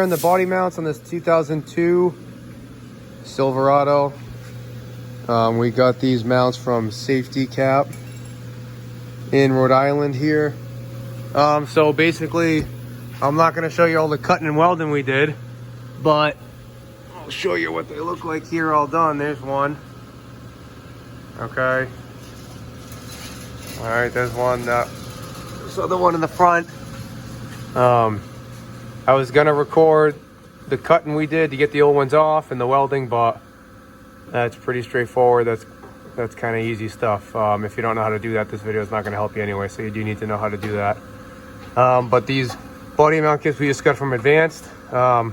And the body mounts on this 2002 Silverado. We got these mounts from Safety Cap in Rhode Island here. So basically, I'm not going to show you all the cutting and welding we did, but I'll show you what they look like here all done. There's one. Okay. All right, there's one. This other one in the front. I was gonna record the cutting we did to get the old ones off and the welding, but that's pretty straightforward. That's kind of easy stuff. If you don't know how to do that, this video is not gonna help you anyway, so you do need to know how to do that. But these body mount kits we just got from Advanced. Had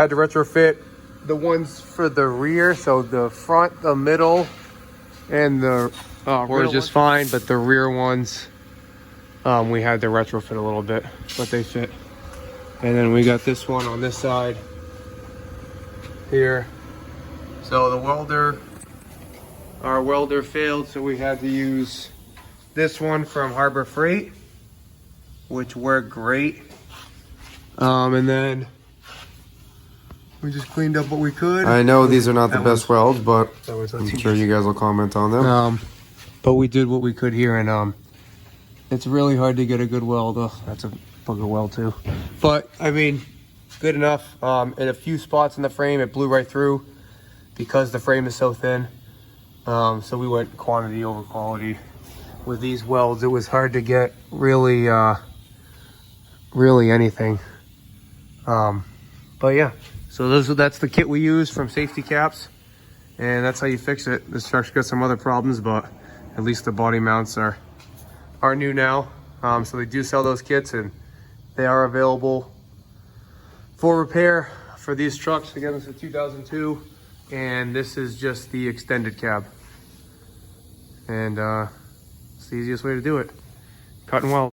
to retrofit the ones for the rear, so the front, the middle, and the were just fine, but the rear ones we had to retrofit a little bit, but they fit. And then we got this one on this side here. So the welder, our welder failed, so we had to use this one from Harbor Freight, which worked great. And then we just cleaned up what we could. I know these are not the best welds, but I'm sure you guys will comment on them. But we did what we could here, and it's really hard to get a good weld. Oh, that's a bugger weld too. But I mean, good enough. In a few spots in the frame, it blew right through because the frame is so thin. So we went quantity over quality with these welds. It was hard to get really anything. But yeah, so that's the kit we use from Safety Caps, and that's how you fix it. This truck's got some other problems, but at least the body mounts are new now. So they do sell those kits, and they are available for repair for these trucks. Again, this is a 2002, and this is just the extended cab. And it's the easiest way to do it. Cut and weld.